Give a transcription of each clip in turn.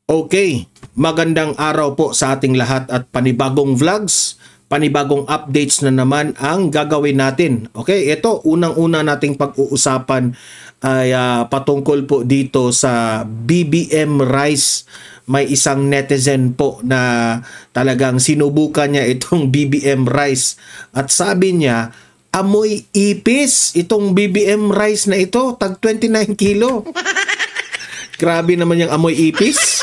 Okay, magandang araw po sa ating lahat at panibagong vlogs, panibagong updates na naman ang gagawin natin. Okay, ito unang-una nating pag-uusapan ay patungkol po dito sa BBM rice. May isang netizen po na talagang sinubukan niya itong BBM rice at sabi niya, amoy ipis itong BBM rice na ito, tag 29 kilo. Grabe naman yung amoy ipis.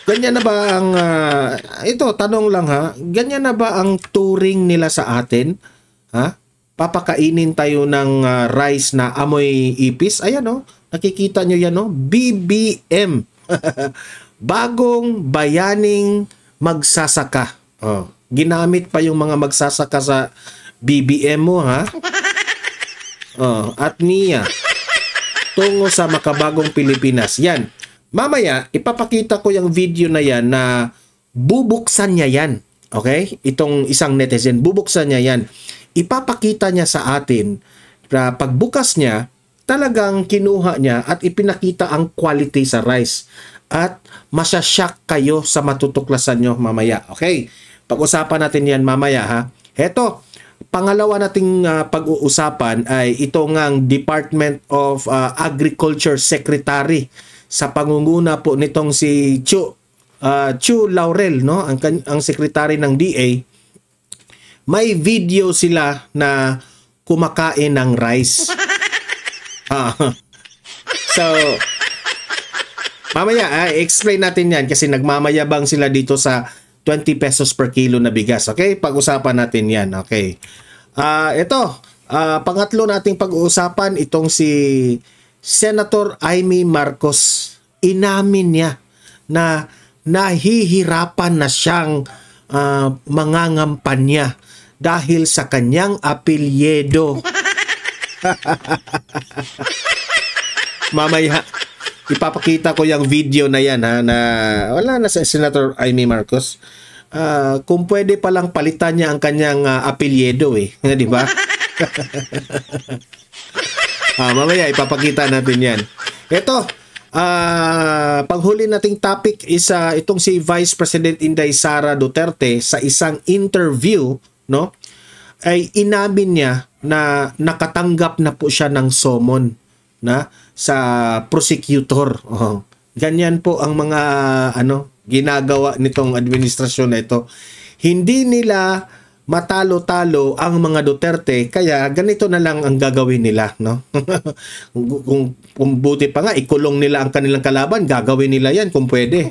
Ganyan na ba ang, ito, tanong lang ha, ganyan na ba ang turing nila sa atin? Ha? Papakainin tayo ng rice na amoy ipis? Ayan o, nakikita nyo yan o, BBM. Bagong bayaning magsasaka. Oh, ginamit pa yung mga magsasaka sa BBM mo ha? Oh, at niya, tungo sa makabagong Pilipinas. Yan. Mamaya, ipapakita ko yung video na yan na bubuksan niya yan. Okay? Itong isang netizen, bubuksan niya yan. Ipapakita niya sa atin na pagbukas niya, talagang kinuha niya at ipinakita ang quality sa rice. At masyashock kayo sa matutuklasan nyo mamaya. Okay? Pag-usapan natin yan mamaya ha. Heto, pangalawa nating pag-uusapan ay ito ngang Department of Agriculture Secretary sa pangunguna po nitong si Chu Laurel, no? Ang secretary ng DA. May video sila na kumakain ng rice. So, mamaya, explain natin yan kasi nagmamayabang sila dito sa 20 pesos per kilo na bigas. Okay? Pag-usapan natin yan. Okay. Ito, pangatlo nating pag-uusapan, itong si Senator Amy Marcos. Inamin niya na nahihirapan na siyang mangangampanya dahil sa kanyang apelyido. Mamaya, ipapakita ko yung video na yan ha, na wala na sa Senator Amy Marcos. Kung pwede palang palitan niya ang kanyang apelyido eh, di ba? Mamaya ipapakita natin yan. Ito, panghuli nating topic is itong si Vice President Inday Sara Duterte sa isang interview, no? Ay inamin niya na nakatanggap na po siya ng summon na sa prosecutor. Ganyan po ang mga ginagawa nitong administrasyon na ito. Hindi nila matalo-talo ang mga Duterte, kaya ganito na lang ang gagawin nila, no? kung buti pa nga, ikulong nila ang kanilang kalaban, gagawin nila yan kung pwede.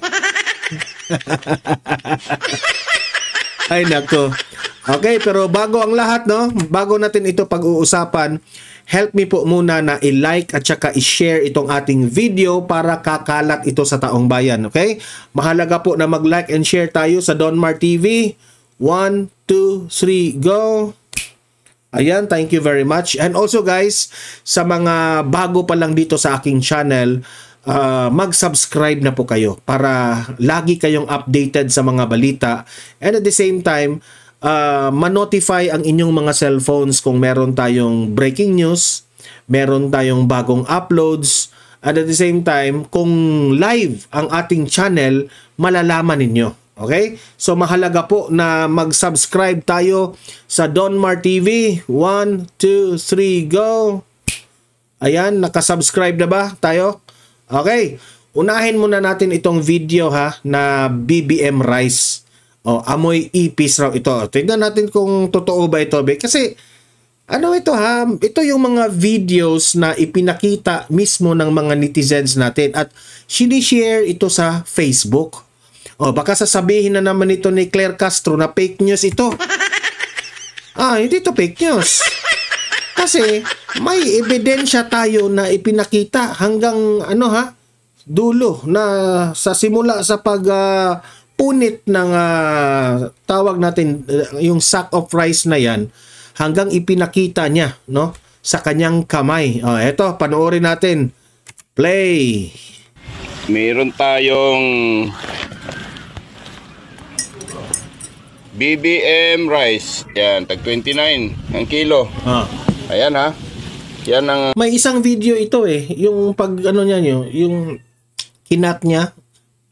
Ay nako. Okay, pero bago ang lahat, no? Bago natin ito pag-uusapan, help me po muna na i-like at saka i-share itong ating video para kakalat ito sa taong bayan, okay? Mahalaga po na mag-like and share tayo sa Donmar TV. 1, 2, 3, go! Ayan, thank you very much. And also guys, sa mga bago pa lang dito sa aking channel, mag-subscribe na po kayo para lagi kayong updated sa mga balita. And at the same time, ma-notify ang inyong mga cellphones kung meron tayong breaking news, meron tayong bagong uploads, and at the same time, kung live ang ating channel, malalaman ninyo. Okay? So mahalaga po na mag-subscribe tayo sa Donmar TV. 1, 2, 3, go! Ayan, nakasubscribe na ba tayo? Okay. Unahin muna natin itong video ha, na BBM rice. Amoy ipis raw ito. Tingnan natin kung totoo ba ito. Kasi, ito ha, ito yung mga videos na ipinakita mismo ng mga netizens natin at sinishare ito sa Facebook. Baka sasabihin na naman ito ni Claire Castro na fake news ito. Hindi ito fake news. Kasi may ebidensya tayo na ipinakita hanggang dulo na sa simula sa pagpunit ng tawag natin yung sack of rice na yan hanggang ipinakita niya, no, sa kanyang kamay. Eto, panoorin natin. Play. Meron tayong BBM rice. Yan, tag 29 ang kilo. Ayan ha. Yan ang... May isang video ito eh. Yung pag niya, yung kinat niya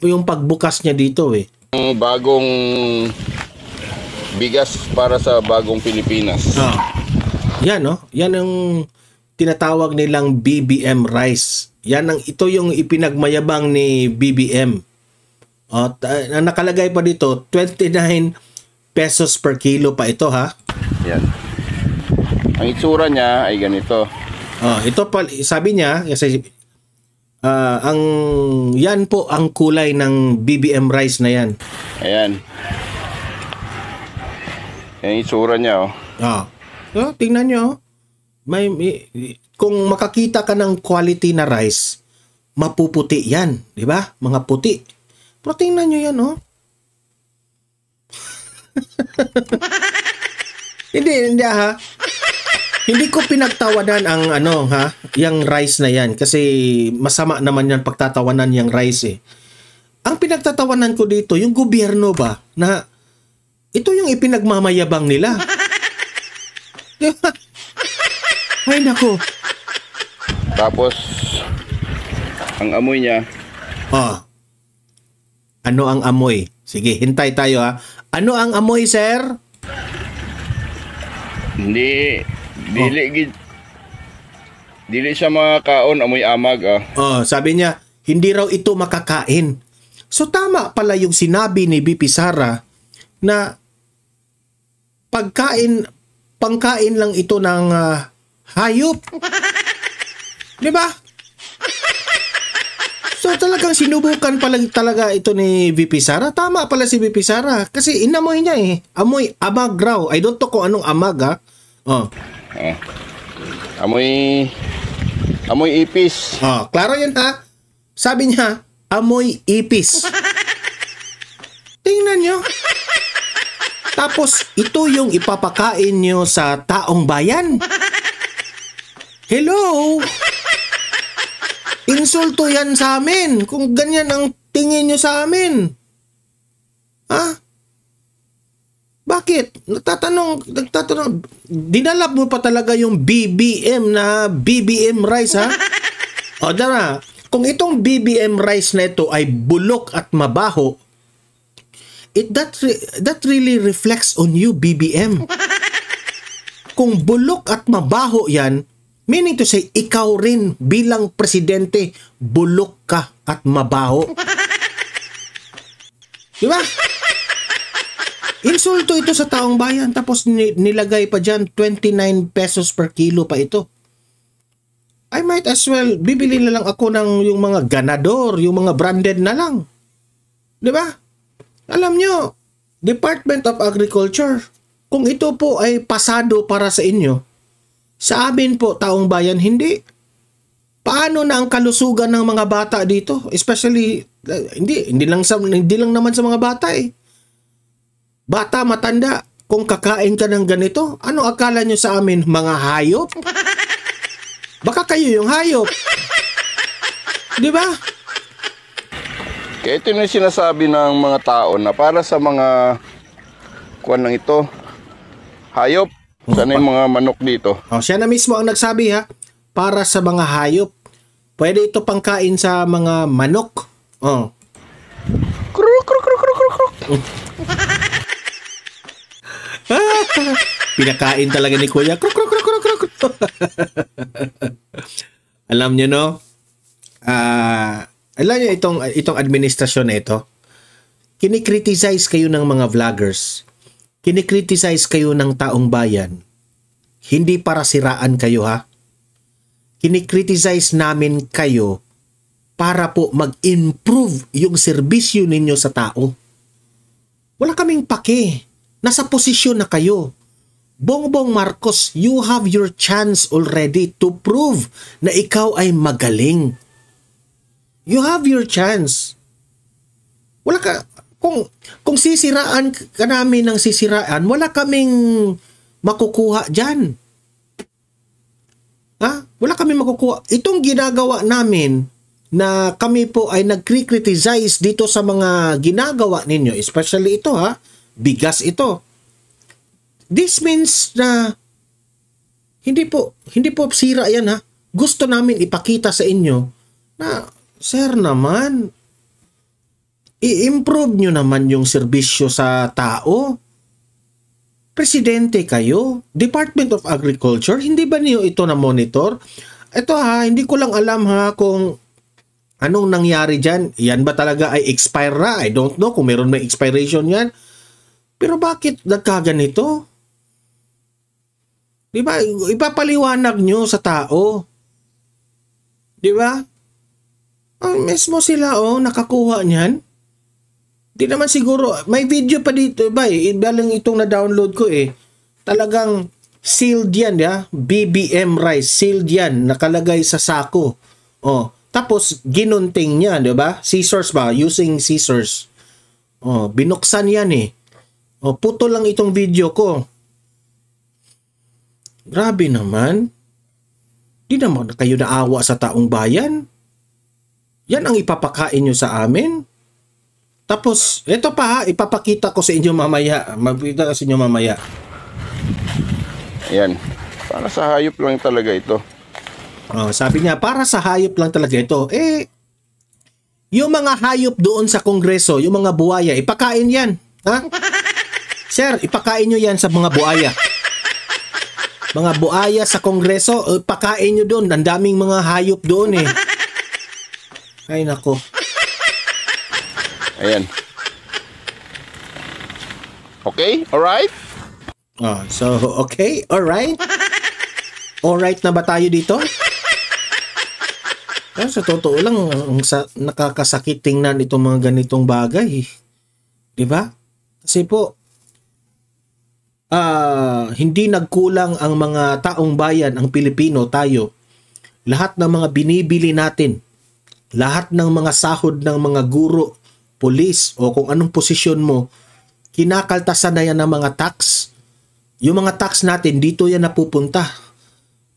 yung pagbukas niya dito eh. Ang bagong bigas para sa bagong Pilipinas. Yan no? Yan ang tinatawag nilang BBM rice. Ito yung ipinagmayabang ni BBM. Ang nakalagay pa dito, 29 pesos per kilo pa ito ha. Yan. Ang itsura niya ay ganito. Ito pa, sabi niya, kasi yan po ang kulay ng BBM rice na yan. Ayan. Yung itsura niya tingnan nyo. Kung makakita ka ng quality na rice, mapuputi yan, di ba? Mga puti. Pero tingnan nyo yan, Hindi ha. Hindi ko pinagtawanan ang yung rice na yan kasi masama naman yan pagtatawanan yung rice eh. Ang pinagtatawanan ko dito, yung gobyerno ba na ito yung ipinagmamayabang nila. Ay nako. Tapos ang amoy niya. Ano ang amoy? Sige, hintay tayo ha. Ano ang amoy, sir? Dili siya makakaon, amoy amag sabi niya, hindi raw ito makakain. So tama pala yung sinabi ni BP Sara na pangkain lang ito ng hayop. 'Di ba? So talagang sinubukan pala talaga ito ni VP Sara. Tama pala si VP Sara kasi inamoy niya eh. Amoy amag raw. I don't know kung anong amag Amoy ipis. Klaro yan ha. Sabi niya, amoy ipis. Tingnan nyo. Tapos ito yung ipapakain nyo sa taong bayan. Hello? Insulto yan sa amin kung ganyan ang tingin nyo sa amin. Bakit? Nagtatanong, dinalap mo pa talaga yung BBM na BBM rice ha? Dara, kung itong BBM rice na ito ay bulok at mabaho, that really reflects on you, BBM. Kung bulok at mabaho yan, meaning to say, ikaw rin bilang presidente, bulok ka at mabaho. Diba? Insulto ito sa taong bayan. Tapos nilagay pa dyan, 29 pesos per kilo pa ito. I might as well, bibili na lang ako ng yung mga ganador, yung mga branded na lang. Diba? Alam nyo, Department of Agriculture, kung ito po ay pasado para sa inyo, sa amin po, taong bayan, hindi. Paano na ang kalusugan ng mga bata dito? Especially, hindi lang naman sa mga bata eh. Bata, matanda, kung kakain ka ng ganito, ano akala nyo sa amin? Mga hayop? Baka kayo yung hayop. Di ba? Kaya ito yung sinasabi ng mga tao na para sa mga kuwan ng ito, hayop. Sana yung mga manok dito. Siya na mismo ang nagsabi ha, para sa mga hayop. Pwede ito pangkain sa mga manok. Pinakain talaga ni Kuya. Alam niyo no? Alam niyo itong administrasyon na ito. Kinikriticize kayo ng mga vloggers. Kinikriticize kayo ng taong bayan. Hindi para siraan kayo ha. Kinikriticize namin kayo para po mag-improve yung serbisyo ninyo sa tao. Wala kaming pake. Nasa posisyon na kayo. Bongbong Marcos, you have your chance already to prove na ikaw ay magaling. You have your chance. Wala ka, kung sisiraan ka namin ng sisiraan, wala kaming makukuha dyan. Wala kaming makukuha. Itong ginagawa namin na kami po ay nag-criticize dito sa mga ginagawa ninyo, especially ito bigas ito. This means na hindi po sira yan Gusto namin ipakita sa inyo na, sir naman, i-improve nyo naman yung serbisyo sa tao. Presidente kayo, Department of Agriculture, hindi ba niyo ito na monitor? Ito ha, hindi ko lang alam ha kung anong nangyari dyan. Yan ba talaga ay expire na? I don't know kung meron may expiration yan. Pero bakit nagkaganito? Di ba? Ipapaliwanag nyo sa tao. Di ba? Mismo sila nakakuha niyan. Di naman siguro, may video pa dito ba balang itong na-download ko talagang sealed yan BBM rice, sealed yan, nakalagay sa sako. Tapos ginunting niya, di ba? Scissors ba? Using scissors. Binuksan yan puto lang itong video ko. Grabe naman. Di naman kayo naawa sa taong bayan. Yan ang ipapakain nyo sa amin. Tapos, ito pa ipapakita ko sa inyo mamaya. Magpapakita ko sa inyo mamaya. Ayan. Para sa hayop lang talaga ito. Sabi niya, para sa hayop lang talaga ito. Yung mga hayop doon sa kongreso, yung mga buhaya, ipakain yan. Ha? Sir, ipakain nyo yan sa mga buhaya. Mga buhaya sa kongreso, ipakain nyo doon. Ang daming mga hayop doon Ay, nako. Ayan. Okay? Alright? So, okay? Alright? Alright na ba tayo dito? Sa totoo lang, nakakasakit tingnan itong mga ganitong bagay. Diba? Kasi po, hindi nagkulang ang mga taong bayan, ang Pilipino, tayo. Lahat ng mga binibili natin, lahat ng mga sahod ng mga guro, pulis, o kung anong posisyon mo, kinakaltasan na yan ng mga tax. Yung mga tax natin, dito yan napupunta.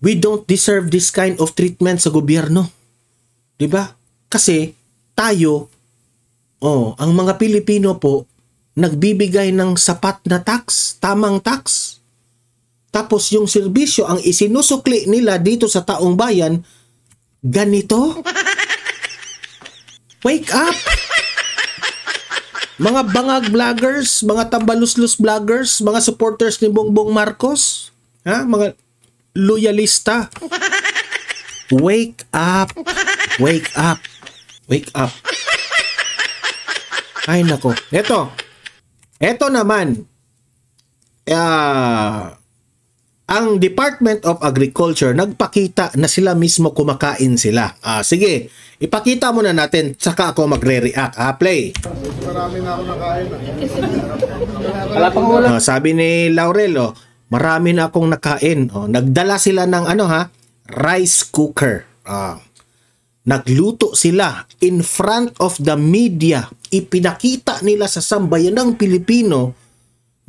We don't deserve this kind of treatment sa gobyerno. Diba? Kasi tayo, ang mga Pilipino po, nagbibigay ng sapat na tax, tamang tax. Tapos yung serbisyo, ang isinusukli nila dito sa taong bayan, ganito? Wake up! Mga bangag vloggers, mga tambaluslos vloggers, mga supporters ni Bongbong Marcos, mga loyalista. Wake up! Wake up! Wake up! Ay nako. Ito naman. Ang Department of Agriculture nagpakita na sila mismo kumakain sila. Sige, ipakita muna natin saka ako magre-react. Play. Marami na ako nakain. Wala pang ulam. Sabi ni Laurel, marami na akong nakain. Nagdala sila ng rice cooker. Nagluto sila in front of the media. Ipinakita nila sa sambayanang Pilipino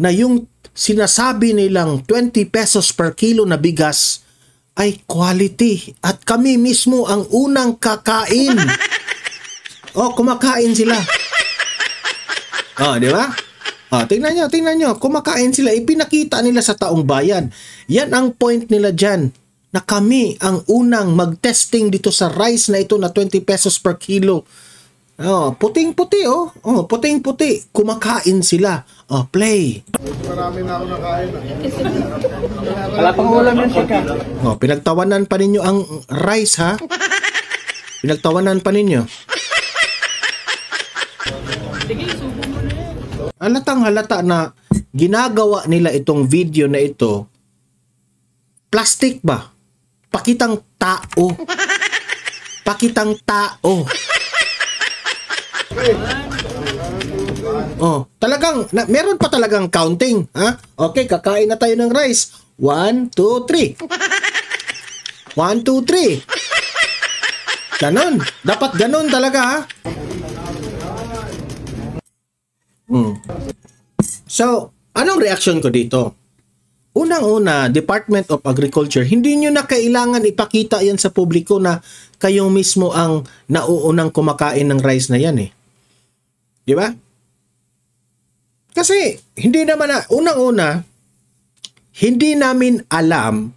na yung sinasabi nilang 20 pesos per kilo na bigas ay quality. At kami mismo ang unang kakain. Kumakain sila. Di ba? Tingnan nyo. Kumakain sila. Ipinakita nila sa taong bayan. Yan ang point nila dyan. Na kami ang unang mag-testing dito sa rice na ito na 20 pesos per kilo. Puting-puti puting-puti. Kumakain sila. Play. Marami na ako nakain. Wala pang ulam yan, Sika. Pinagtawanan pa ninyo ang rice, ha? Pinagtawanan pa ninyo. Halatang halata na ginagawa nila itong video na ito. Plastic ba? Pakitang tao. Pakitang tao. Talagang, meron pa talagang counting. Okay, kakain na tayo ng rice. 1, 2, 3. 1, 2, 3. Ganon. Dapat ganon talaga, So, anong reaction ko dito? Unang-una, Department of Agriculture, hindi nyo na kailangan ipakita yan sa publiko na kayo mismo ang nauunang kumakain ng rice na yan Di ba? Kasi, hindi naman unang-una, hindi namin alam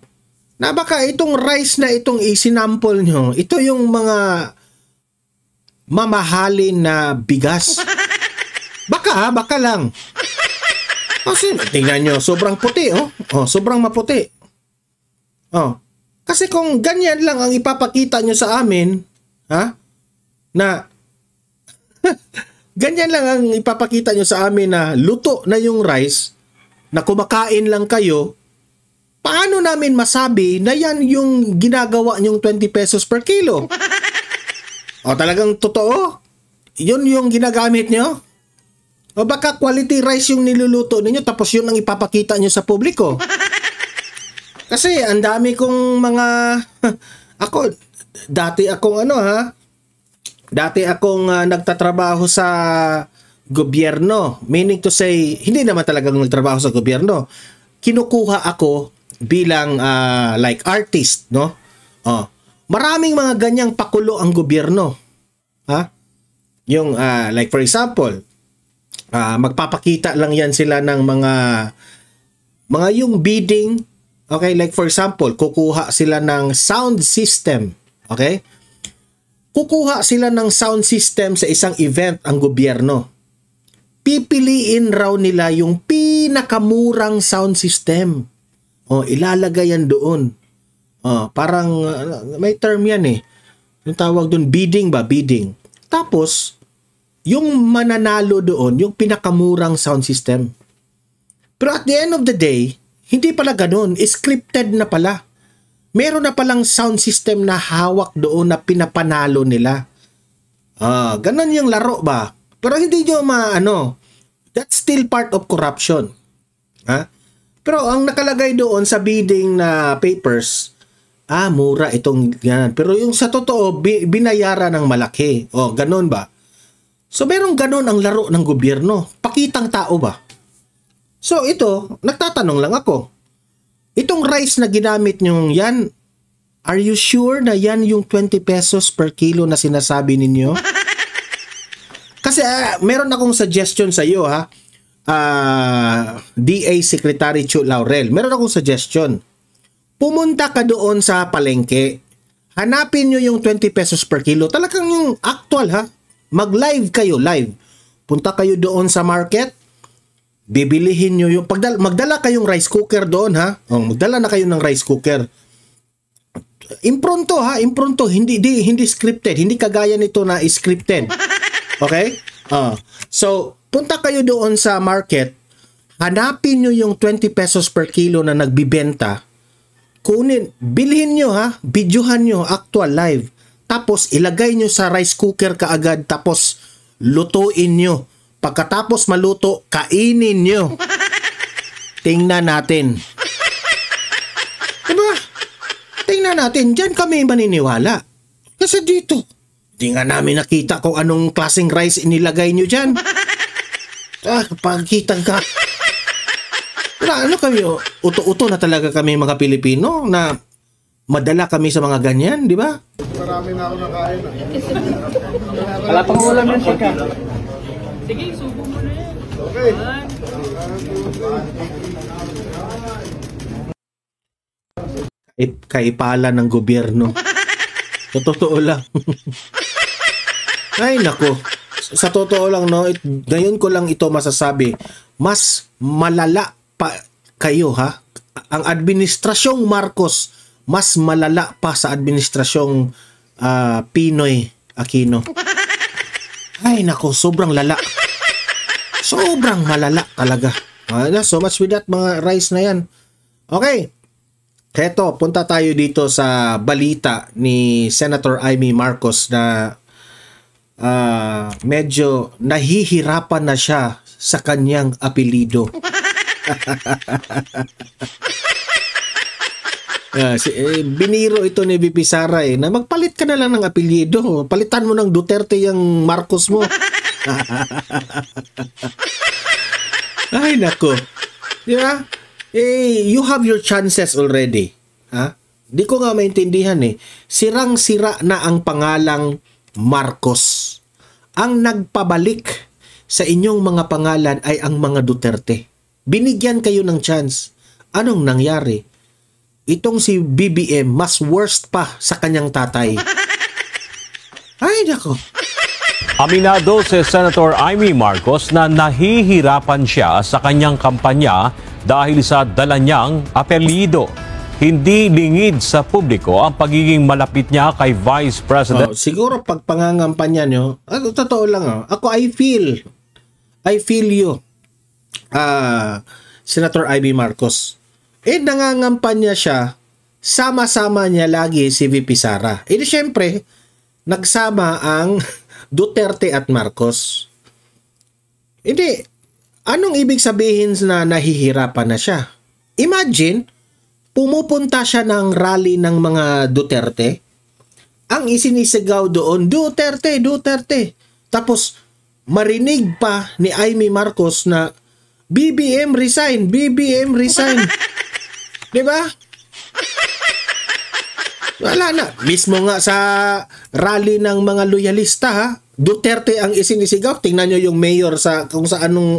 na baka itong rice na itong isinample nyo, ito yung mga mamahalin na bigas. Baka baka lang. Kasi tingnan nyo, sobrang puti, oh. Oh, sobrang maputi. Oh. Kasi kung ganyan lang ang ipapakita nyo sa amin, ha? Na ganyan lang ang ipapakita nyo sa amin na luto na yung rice, na kumakain lang kayo, paano namin masabi na yan yung ginagawa nyong 20 pesos per kilo? O talagang totoo? Yun yung ginagamit nyo? O baka quality rice yung niluluto ninyo tapos yun ang ipapakita nyo sa publiko? Kasi ang dami kong mga dati akong nagtatrabaho sa gobyerno, meaning to say hindi naman talagang nagtrabaho sa gobyerno, kinukuha ako bilang like artist, no? Maraming mga ganyang pakulo ang gobyerno, ha? Yung like for example, magpapakita lang yan sila ng mga yung bidding. Okay, like for example, kukuha sila ng sound system. Okay? Kukuha sila ng sound system sa isang event ang gobyerno. Pipiliin raw nila yung pinakamurang sound system. Ilalagay yan doon. Parang may term yan eh. Yung tawag doon, bidding ba? Bidding. Tapos, yung mananalo doon, yung pinakamurang sound system. Pero at the end of the day, hindi pala ganun. Scripted na pala. Meron na palang sound system na hawak doon na pinapanalo nila. Ganun yung laro ba? Pero hindi nyo that's still part of corruption. Ha? Pero ang nakalagay doon sa bidding na papers, mura itong yan. Pero yung sa totoo, binayaran ng malaki. Ganun ba? So, merong ganun ang laro ng gobyerno. Pakitang tao ba? So, ito, nagtatanong lang ako. Itong rice na ginamit nyo yan, are you sure na yan yung 20 pesos per kilo na sinasabi ninyo? Kasi meron akong suggestion sa iyo, ha? DA Secretary Chu Laurel. Meron akong suggestion. Pumunta ka doon sa palengke. Hanapin nyo yung 20 pesos per kilo. Talagang yung actual, ha? Mag-live kayo, live. Punta kayo doon sa market. Bibilihin nyo yung magdala kayong rice cooker doon, ha? Magdala na kayo ng rice cooker. Impronto, ha? Impronto, hindi scripted, hindi kagaya nito na scripted. Okay? So, punta kayo doon sa market, hanapin nyo yung 20 pesos per kilo na nagbibenta. Bilhin nyo, ha? Videohan nyo, actual live. Tapos ilagay nyo sa rice cooker kaagad, tapos lutuin nyo. Pagkatapos maluto, kainin nyo. Tingnan natin. Diba? Tingnan natin. Diyan kami maniniwala. Kasi dito, di nga namin nakita kung anong klaseng rice inilagay nyo dyan. Pagkita ka. Ano kami, uto-uto na talaga kami mga Pilipino na madala kami sa mga ganyan, di ba? Marami na ako nakain. Wala pang ulam yan, Sika. Sige, subo mo na yan. Okay. Kaipala ng gobyerno. Sa totoo lang. Ay, nako. Sa totoo lang, no? Ngayon ko lang ito masasabi. Mas malala pa kayo, ha? Ang administrasyong Marcos, mas malala pa sa administrasyong Pinoy Aquino. Ay, nako. Sobrang lala. Sobrang malala talaga. So much with that, mga rice na yan. Okay. Heto, punta tayo dito sa balita ni Senator Amy Marcos na medyo nahihirapan na siya sa kanyang apelido. Biniro ito ni VP Sara na magpalit ka na lang ng apelyido. Palitan mo ng Duterte yung Marcos mo. Ay, nako. Di ba? You have your chances already. Ha? Di ko nga maintindihan eh. Sirang-sira na ang pangalang Marcos. Ang nagpabalik sa inyong mga pangalan ay ang mga Duterte. Binigyan kayo ng chance. Anong nangyari? Itong si BBM mas worst pa sa kanyang tatay. Ay, nako. Aminado si Senator Amy Marcos na nahihirapan siya sa kanyang kampanya dahil sa dala niyang apelyido. Hindi lingid sa publiko ang pagiging malapit niya kay Vice President. Siguro pag pangangampanya nyo, totoo lang, ako I feel you, Senator Amy Marcos. Nangangampanya siya, sama-sama niya lagi si VP Sara. Siyempre, nagsama ang Duterte at Marcos. Anong ibig sabihin na nahihirapan na siya? Imagine, pumupunta siya ng rally ng mga Duterte. Ang isinisigaw doon, Duterte, Duterte. Tapos, marinig pa ni Amy Marcos na BBM resign, BBM resign. Diba? Wala na. Mismo nga sa rally ng mga loyalista, ha? Duterte ang isinisigaw. Tingnan nyo yung mayor sa kung sa anong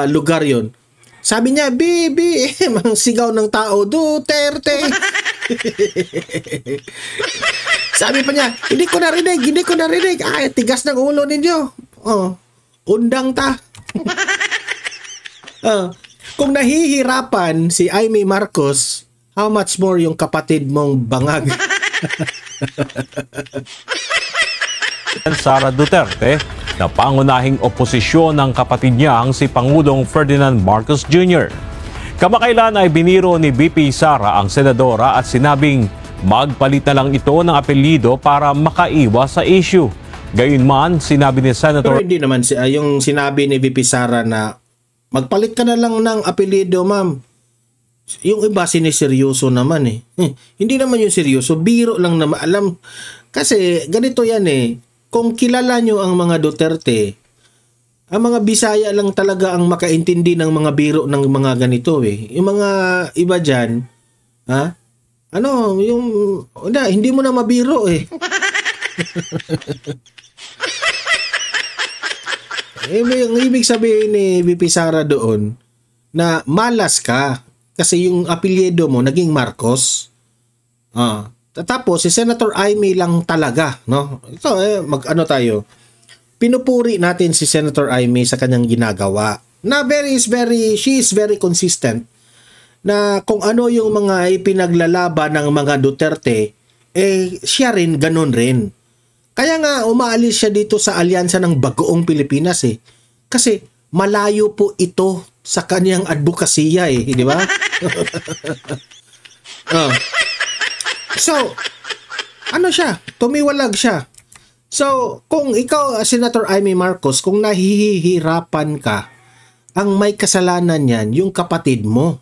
lugar yon. Sabi niya, BBM ang sigaw ng tao, Duterte. Sabi pa niya, hindi ko narinig. Ay, tigas ng ulo ninyo. Undang ta. Kung nahihirapan si Amy Marcos, how much more yung kapatid mong bangag? Sara Duterte na pangunahing oposisyon ng kapatid niyang si Pangulong Ferdinand Marcos Jr. Kamakailan ay biniro ni VP Sara ang senadora at sinabing magpalit na lang ito ng apelyido para makaiwas sa issue. Gayunman, sinabi ni Senator... Pero hindi naman yung sinabi ni VP Sara na magpalit ka na lang ng apelyido, ma'am. Yung iba siniseryoso naman eh. Hindi naman yung seryoso, biro lang naman. Alam, kasi ganito yan eh. Kung kilala nyo ang mga Duterte, ang mga Bisaya lang talaga ang makaintindi ng mga biro ng mga ganito eh. Yung mga iba dyan, hindi mo na mabiro eh. Ang ibig sabihin ni VP Sara doon, na malas ka. Kasi yung apelyido mo naging Marcos. Tapos si Senator Amy lang talaga, no? Ito tayo. Pinupuri natin si Senator Amy sa kanyang ginagawa. Na she is very consistent. Na kung ano yung mga ipinaglalaban ng mga Duterte, siya rin ganun rin. Kaya nga umaalis siya dito sa alyansa ng Bagoong Pilipinas eh. Kasi malayo po ito sa kanyang advokasya eh, di ba? So, siya? Tumiwalag siya. So, kung ikaw, Senator Amy Marcos, kung nahihirapan ka, ang may kasalanan yan, yung kapatid mo.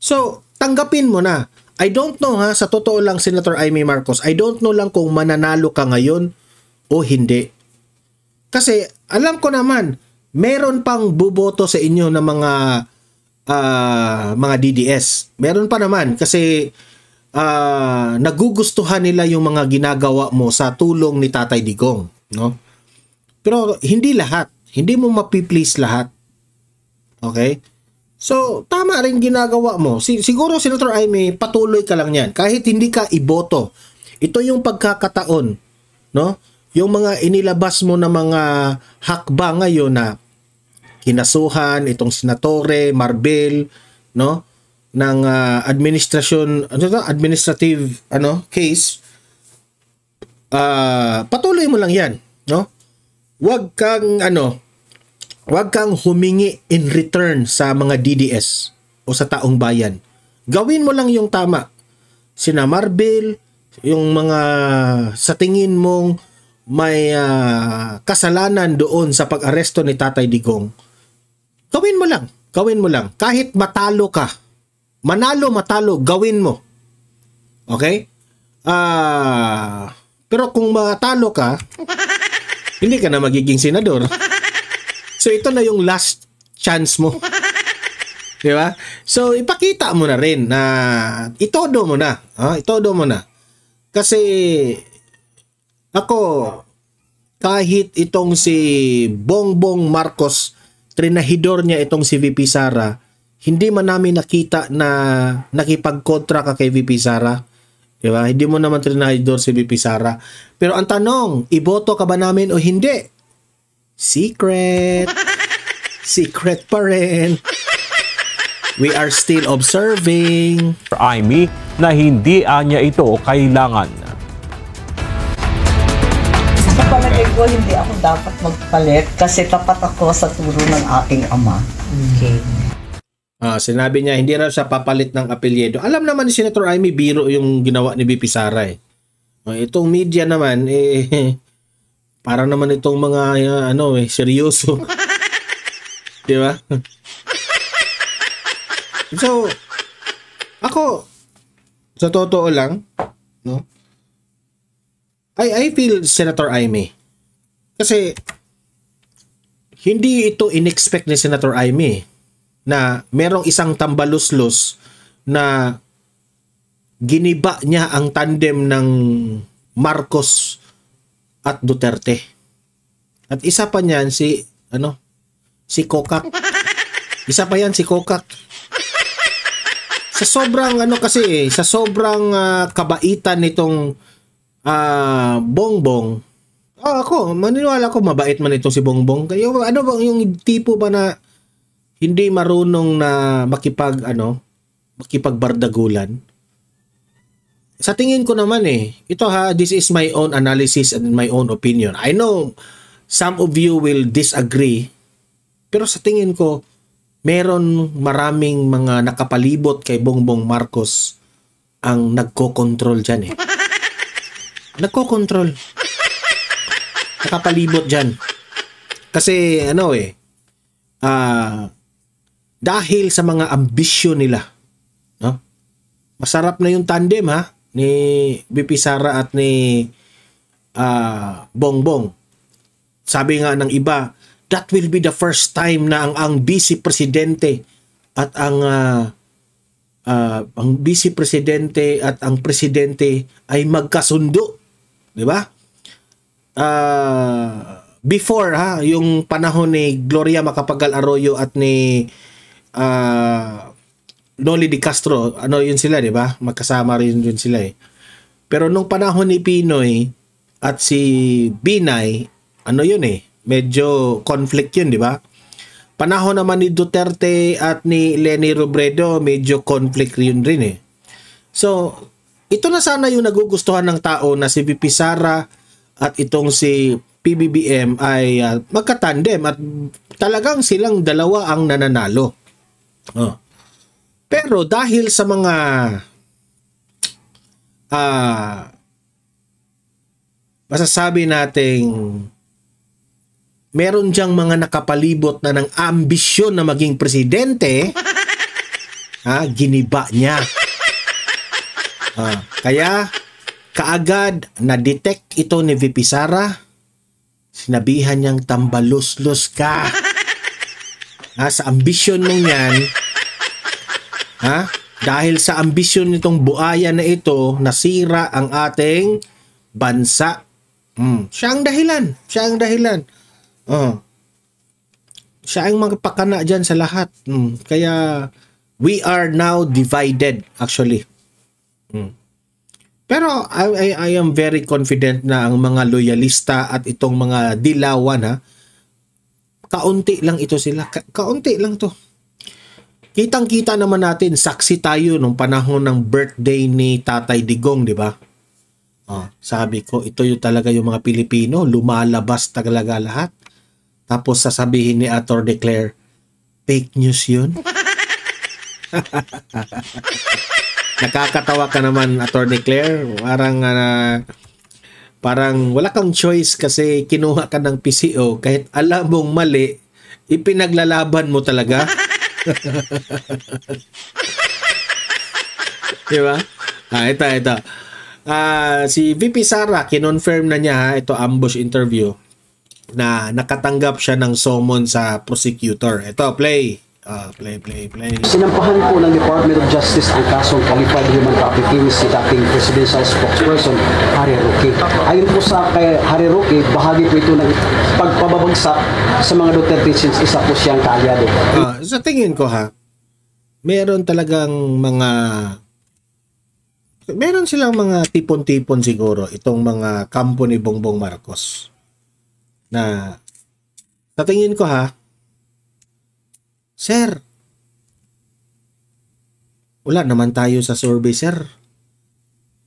So, tanggapin mo na. I don't know sa totoo lang, Senator Amy Marcos, I don't know lang kung mananalo ka ngayon o hindi. Kasi, alam ko naman, meron pang buboto sa inyo ng mga DDS. Meron pa naman kasi nagugustuhan nila yung mga ginagawa mo sa tulong ni Tatay Digong, no? Pero hindi lahat. Hindi mo mapi-please lahat. Okay? So, tama rin ginagawa mo. Siguro, Senator Amy, patuloy ka lang yan. Kahit hindi ka iboto. Ito yung pagkakataon, no? Yung mga inilabas mo na mga hakbang ngayon na kinasuhan itong senatore Marbel, no, ng administrative case, patuloy mo lang yan, no? Huwag kang humingi in return sa mga DDS o sa taong bayan. Gawin mo lang yung tama. Sina Marbel, yung mga sa tingin mong may kasalanan doon sa pag-aresto ni Tatay Digong, gawin mo lang. Kahit matalo ka, matalo, gawin mo. Okay? Pero kung matalo ka, hindi ka na magiging senador. So, ito na yung last chance mo. Di ba? So, ipakita mo na rin na itodo mo na. Itodo mo na. Kasi, ako, kahit itong si Bongbong Marcos, trinahidor niya itong si VP Sara, hindi man namin nakita na nakipagkontra ka kay VP Sara. Di ba? Hindi mo naman trinidor si VP Sara. Pero ang tanong, iboto ka ba namin o hindi? Secret. Secret pa rin. We are still observing. Amy na hindi anya ito kailangan. Sa palagay ko, hindi ako dapat magpalit kasi tapat ako sa turo ng aking ama. Okay. Sinabi niya, hindi raw siya papalit ng apelyido. Alam naman ni Senator Amy, biro yung ginawa ni VP Sara eh. Itong media naman, para naman itong mga, seryoso. Di ba? So, ako, sa totoo lang, no? I feel Senator Amy. Kasi, hindi ito in-expect ni Senator Amy na merong isang tambaluslos na giniba niya ang tandem ng Marcos at Duterte. At isa pa niyan si Kokak. Isa pa yan si Kokak. Sa sobrang sa sobrang kabaitan nitong Bongbong. Ako, maniniwala ko mabait man itong si Bongbong. Kayo ano bang yung tipo ba na hindi marunong na makipagbardagulan? Sa tingin ko naman ito this is my own analysis and my own opinion. I know some of you will disagree, pero sa tingin ko meron maraming mga nakapalibot kay Bongbong Marcos ang nagko-control dyan Nagko-control. Nakapalibot dyan. Kasi dahil sa mga ambisyon nila, no? Masarap na yung tandem ni VP Sara at ni Bongbong. Sabi nga ng iba, that will be the first time na ang vice presidente at ang vice presidente at ang presidente ay magkasundo, di ba? Before yung panahon ni Gloria Macapagal Arroyo at ni Noli de Castro, yun sila, di ba? Magkasama rin yun sila Pero nung panahon ni Pinoy at si Binay, medyo conflict yun, di ba? Panahon naman ni Duterte at ni Leni Robredo, medyo conflict yun rin So, ito na sana yung nagugustuhan ng tao na si VP Sara at itong si PBBM ay magkatandem at talagang silang dalawa ang nananalo. Pero dahil sa mga masasabi nating meron diyang mga nakapalibot na ng ambisyon na maging presidente, giniba niya. Kaya kaagad na-detect ito ni VP Sara, sinabihan niyang tambaluslos ka. Sa ambisyon mong yan, dahil sa ambisyon nitong buaya na ito, nasira ang ating bansa. Siya ang dahilan. Siya ang magpakana dyan sa lahat. Kaya, we are now divided, actually. Pero, I am very confident na ang mga loyalista at itong mga dilawan, kaunti lang ito sila. Kaunti lang to. Kitang-kita naman natin, saksi tayo nung panahon ng birthday ni Tatay Digong, di ba? Sabi ko, ito yung talaga yung mga Pilipino, lumalabas talaga lahat. Tapos sasabihin ni Atty. Claire, fake news yun? Nakakatawa ka naman, Atty. Claire. Parang wala kang choice kasi kinuha ka ng PCO. Kahit alam mong mali, ipinaglalaban mo talaga. Diba? Ito. Si VP Sara, kinonfirm na niya, ito ambush interview, na nakatanggap siya ng summon sa prosecutor. Ito, play. Play. Sinampahan po ng Department of Justice ang kasong qualified human trafficking si dating presidential spokesperson Harry Roque. Ayon po sa kay Harry Roque, bahagi po ito ng pagpababagsak sa mga Duterte since isa po siyang kaalyado. Sa tingin ko meron talagang mga Meron silang mga tipon-tipon siguro itong mga kampo ni Bongbong Marcos. Na sa tingin ko ha, sir, wala naman tayo sa survey, sir.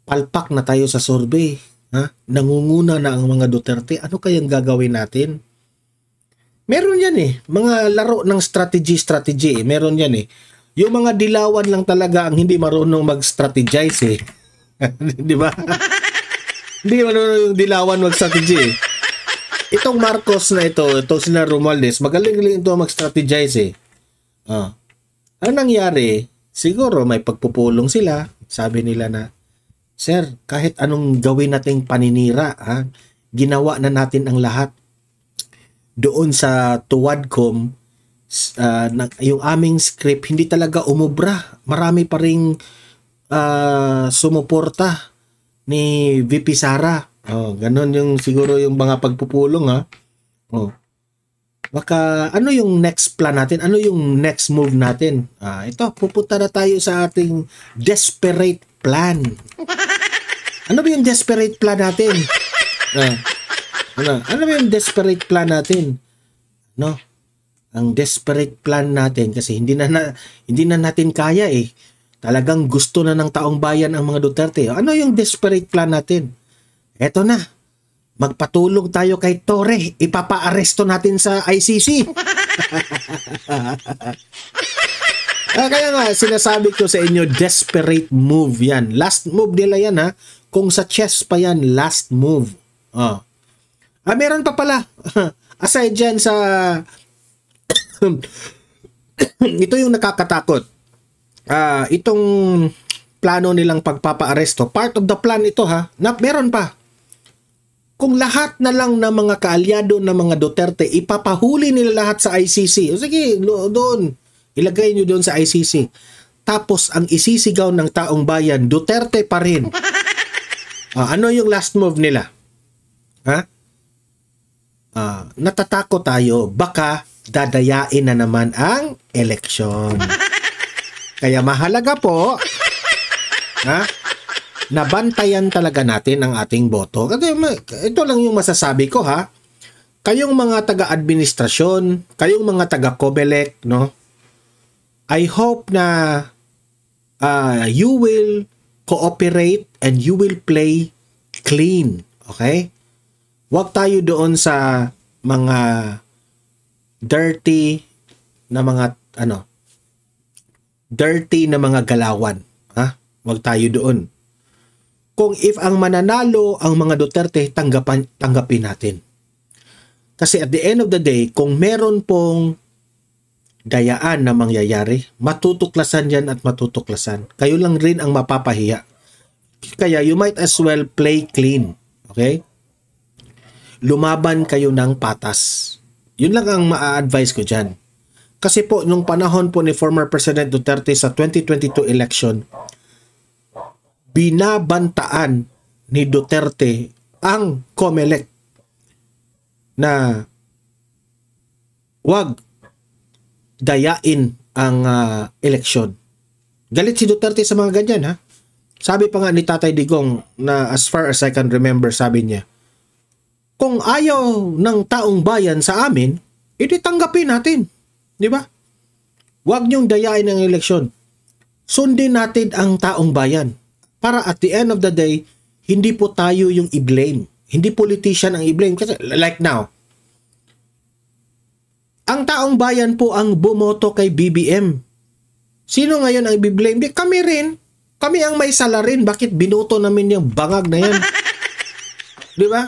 Palpak na tayo sa survey. Ha? Nangunguna na ang mga Duterte. Ano kayang gagawin natin? Meron yan eh. Mga laro ng strategy. Meron yan eh. Yung mga dilawan lang talaga ang hindi marunong mag-strategize eh. Di ba? Hindi marunong yung dilawan mag-strategy eh. Itong Marcos na ito sila Romualdez, magaling-galing ito mag-strategize eh. Ano nangyari? Siguro may pagpupulong sila. Sabi nila na, sir, kahit anong gawin nating paninira, ha, ginawa na natin ang lahat. Doon sa Tuwadcom, yung aming script, hindi talaga umubra. Marami pa ring sumuporta ni VP Sara. Ganon yung siguro yung mga pagpupulong ha. Baka ano yung next plan natin? Ano yung next move natin? Ito, pupunta na tayo sa ating desperate plan. Ano ba yung desperate plan natin? Ano ba yung desperate plan natin? No? Ang desperate plan natin kasi hindi na natin kaya eh. Talagang gusto na ng taong bayan ang mga Duterte. Ano yung desperate plan natin? Eto na. Magpatulong tayo kay Torre. Ipapa-aresto natin sa ICC. Kaya nga, sinasabi ko sa inyo, desperate move yan. Last move nila yan ha. Kung sa chess pa yan, last move. Meron pa pala. Aside dyan sa... ito yung nakakatakot. Itong plano nilang pagpapa-aresto, part of the plan ito ha, na meron pa. Kung lahat na lang ng mga kaalyado ng mga Duterte, ipapahuli nila lahat sa ICC. O sige, doon. Ilagay nyo doon sa ICC. Tapos, ang isisigaw ng taong bayan, Duterte pa rin. Ano yung last move nila? Ha? Natatakot tayo. Baka dadayain na naman ang eleksyon. Kaya mahalaga po, nabantayan talaga natin ang ating boto. Kasi ito lang yung masasabi ko ha. Kayong mga taga-administrasyon, kayong mga taga-COMELEC, no? I hope na you will cooperate and you will play clean. Okay? Huwag tayo doon sa mga dirty na mga dirty na mga galawan. Ha? Huwag tayo doon. Kung if ang mananalo ang mga Duterte, tanggapin natin. Kasi at the end of the day, kung meron pong dayaan na mangyayari, matutuklasan yan at matutuklasan. Kayo lang rin ang mapapahiya. Kaya you might as well play clean. Okay? Lumaban kayo ng patas. Yun lang ang ma-advise ko dyan. Kasi po, nung panahon po ni former President Duterte sa 2022 election, binabantaan ni Duterte ang COMELEC na wag dayain ang eleksyon. Galit si Duterte sa mga ganyan ha. Sabi pa nga ni Tatay Digong na as far as I can remember, sabi niya, kung ayaw ng taong bayan sa amin, edi tanggapin natin. Di ba? Wag niyong dayain ang eleksyon. Sundin natin ang taong bayan. Para at the end of the day, hindi po tayo yung i-blame. Hindi politician ang i-blame. Kasi like now, ang taong bayan po ang bumoto kay BBM. Sino ngayon ang i-blame? Di, kami rin. Kami ang may sala rin. Bakit binoto namin yung bangag na yan? Di ba?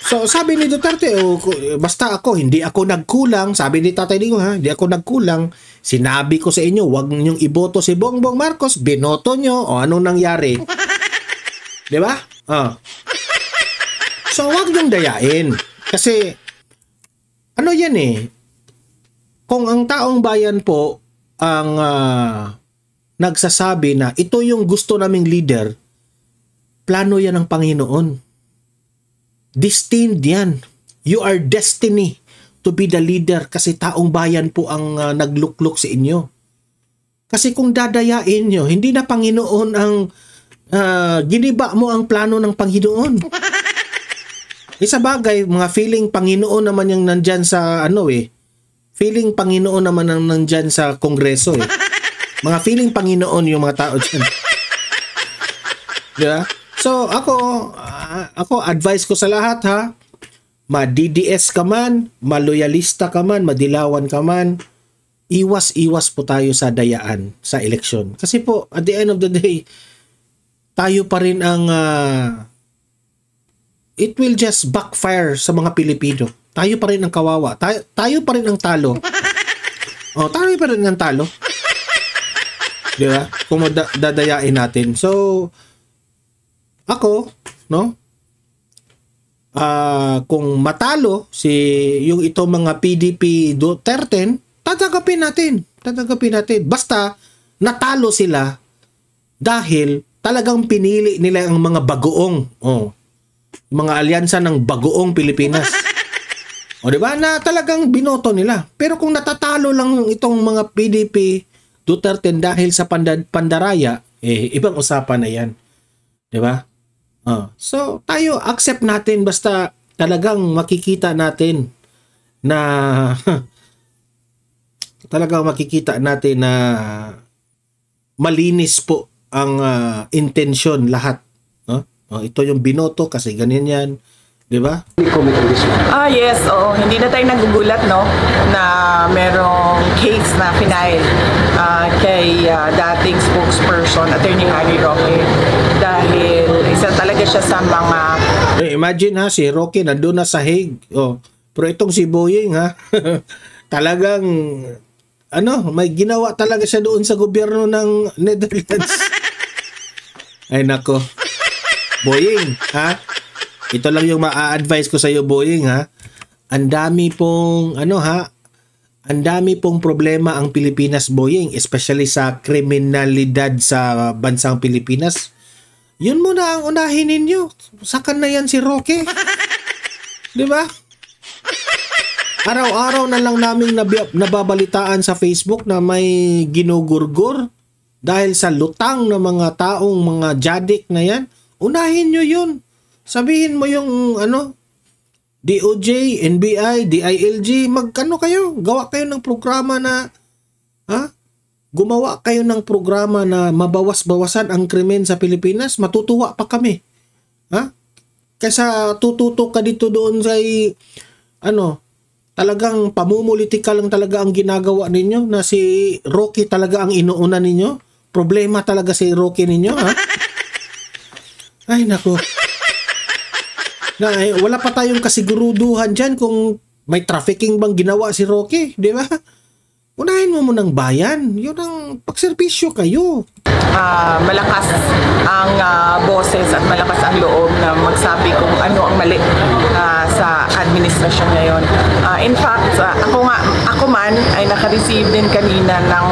So, sabi ni Duterte, basta ako, hindi ako nagkulang. Sabi ni Tatay Digong, hindi ako nagkulang. Sinabi ko sa inyo, wag niyong iboto si Bongbong Marcos. Binoto nyo. O, anong nangyari? Di ba? So, wag niyong dayain. Kasi, ano yan eh? Kung ang taong bayan po ang nagsasabi na ito yung gusto naming leader, plano yan ng Panginoon. Destined yan. You are destiny to be the leader kasi taong bayan po ang nagluklok sa inyo. Kasi kung dadayain nyo, hindi na Panginoon ang giniba mo ang plano ng Panginoon. Isa bagay, mga feeling Panginoon naman yung nandyan sa feeling Panginoon naman ang nandyan sa Kongreso eh. Mga feeling Panginoon yung mga tao dyan. Diba? So ako advice ko sa lahat ha, ma-DDS ka man, maloyalista ka man, madilawan ka man, iwas po tayo sa dayaan sa eleksyon. Kasi po, at the end of the day, tayo pa rin ang it will just backfire sa mga Pilipino. Tayo pa rin ang kawawa. Tayo pa rin ang talo. Tayo pa rin ang talo. Diba? Kung dadayain natin. So, ako, no? Kung matalo yung itong mga PDP Duterte, tatanggapin natin. Basta natalo sila dahil talagang pinili nila ang mga bagoong, mga alyansa ng bagoong Pilipinas. O diba? Na talagang binoto nila. Pero kung natatalo lang itong mga PDP Duterte dahil sa pandaraya, ibang usapan na yan. Diba? So, tayo accept natin basta talagang makikita natin na malinis po ang intensyon lahat. Ito yung binoto kasi ganyan yan. Diba? Yes. Hindi na tayo nagugulat, no? Na merong case na final kay dating spokesperson, Attorney Harry Roque. Dahil isa talaga siya sa mga... Imagine ha, si Roque nandun na sa Hague. Pero itong si Boying ha, talagang may ginawa talaga siya doon sa gobyerno ng Netherlands. Ay nako. Boying, ha? Ito lang yung ma-advise ko sa iyo, Boying, ha? Ang dami pong problema ang Pilipinas, Boying, especially sa kriminalidad sa bansang Pilipinas. Yun muna ang unahin ninyo. Sakan na yan si Roque. 'Di ba? Araw-araw na lang namin nababalitaan sa Facebook na may ginugurgur dahil sa lutang ng mga taong mga jadik na yan. Unahin nyo yun. Sabihin mo yung DOJ, NBI, DILG, kayo. Gawa kayo ng programa na gumawa kayo ng programa na mabawas-bawasan ang krimen sa Pilipinas. Matutuwa pa kami. Kaysa tututok ka dito doon sa talagang pamumulitika lang talaga ang ginagawa ninyo na si Roque talaga ang inuuna ninyo. Problema talaga si Roque ninyo, ha? Ay, naku. Wala pa tayong kasiguruduhan dyan kung may trafficking bang ginawa si Roque, di ba? Unahin mo munang bayan. Yun ang pagservisyo kayo. Malakas ang boses at malakas ang loob na magsabi kung ano ang mali sa administrasyon ngayon. In fact, ako man ay naka-receive din kanina ng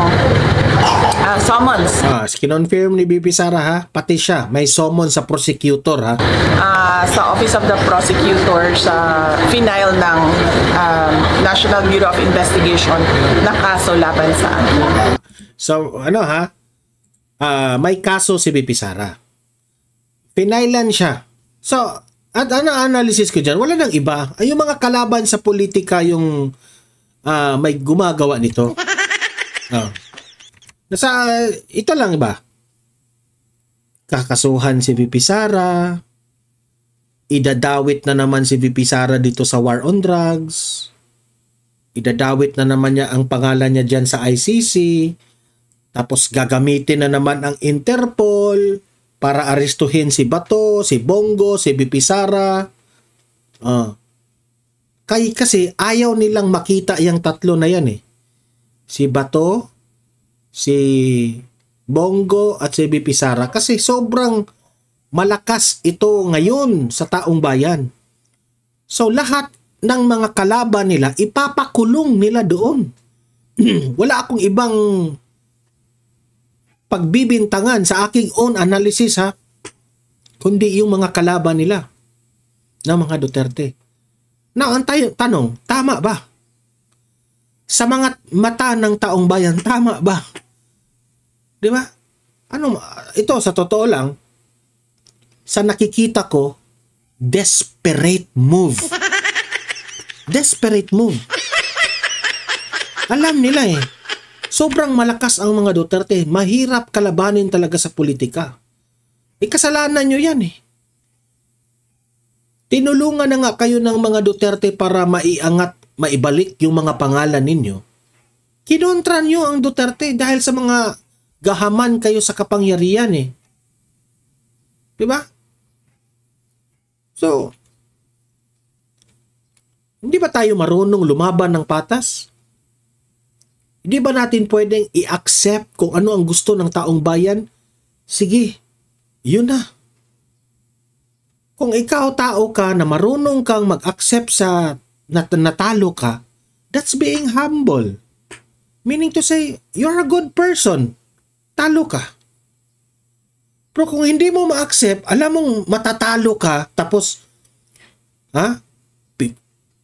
summons. Kinonfirm ni BP Sara ha, pati siya may summons sa prosecutor ha. Sa Office of the Prosecutor sa final ng National Bureau of Investigation na kaso laban sa akin. So may kaso si BP Sara. Pinailan siya. So, at analysis ko dyan, wala nang iba. Ay, yung mga kalaban sa politika yung may gumagawa nito. Ito lang ba? Kakasuhan si VP Sara. Idadawit na naman si VP Sara dito sa war on drugs. Idadawit na naman niya ang pangalan niya dyan sa ICC. Tapos gagamitin na naman ang Interpol para arestuhin si Bato, si Bongo, si VP Sara. Kasi ayaw nilang makita yung tatlo na yan eh. Si Bato, si Bongo at si VP Sara. Kasi sobrang malakas ito ngayon sa taong bayan. So lahat ng mga kalaban nila, ipapakulong nila doon. Wala akong ibang pagbibintangan sa aking own analysis ha, kundi yung mga kalaban nila ng mga Duterte. Now, ang tanong, tama ba? Sa mga mata ng taong bayan, tama ba Di ba? Ito sa totoo lang, sa nakikita ko, desperate move. Desperate move. Alam nila sobrang malakas ang mga Duterte. Mahirap kalabanin talaga sa politika. Kasalanan nyo yan Tinulungan na nga kayo ng mga Duterte para maiangat, maibalik yung mga pangalan ninyo. Kinontra nyo ang Duterte dahil sa mga gahaman kayo sa kapangyarihan Diba? So, hindi ba tayo marunong lumaban ng patas? Hindi ba natin pwedeng i-accept kung ano ang gusto ng taong bayan? Sige, yun na. Kung ikaw tao ka na marunong kang mag-accept sa natalo ka, that's being humble. Meaning to say, you're a good person. Talo ka. Pero kung hindi mo ma-accept, alam mong matatalo ka, tapos,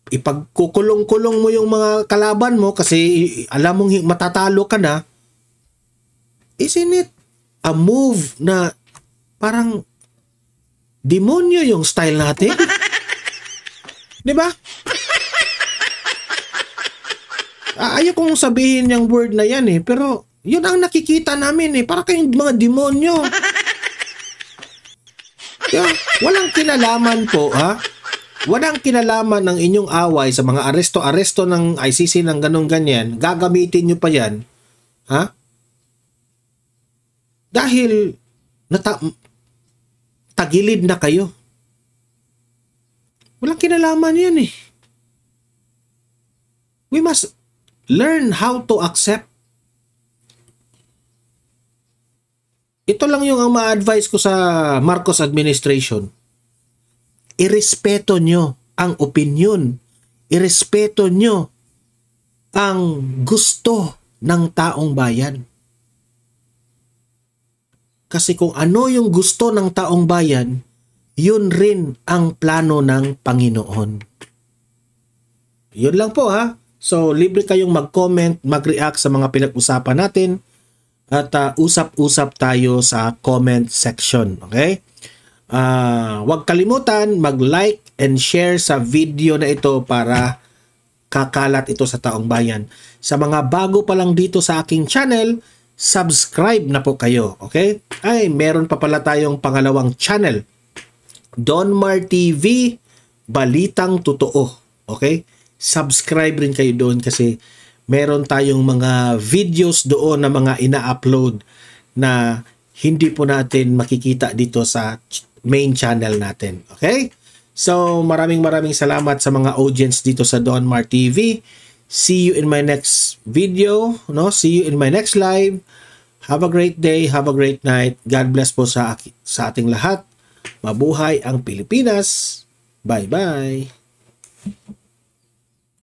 ipagkukulong-kulong mo yung mga kalaban mo kasi alam mong matatalo ka na, isn't it a move na parang demonyo yung style natin? Di ba? Ayokong sabihin yung word na yan pero yun ang nakikita namin para kayong mga demonyo. Walang kinalaman po walang kinalaman ng inyong away sa mga aresto ng ICC ng ganong ganyan. Gagamitin nyo pa yan dahil tagilid na kayo. Walang kinalaman yan We must learn how to accept. Ito lang yung ang ma-advise ko sa Marcos administration. Irespeto nyo ang opinion. Irespeto nyo ang gusto ng taong bayan. Kasi kung ano yung gusto ng taong bayan, yun rin ang plano ng Panginoon. Yun lang po So, libre kayong mag-comment, mag-react sa mga pinag-usapan natin at usap-usap tayo sa comment section. Okay? Huwag kalimutan mag-like and share sa video na ito para kakalat ito sa taong bayan. Sa mga bago pa lang dito sa aking channel, subscribe na po kayo. Okay? Meron pa pala tayong pangalawang channel. Donmar TV, Balitang Totoo. Okay? Subscribe rin kayo doon kasi meron tayong mga videos doon na mga ina-upload na hindi po natin makikita dito sa main channel natin. Okay? So, maraming salamat sa mga audience dito sa Donmar TV. See you in my next video. See you in my next live. Have a great day. Have a great night. God bless po sa ating lahat. Mabuhay ang Pilipinas. Bye-bye.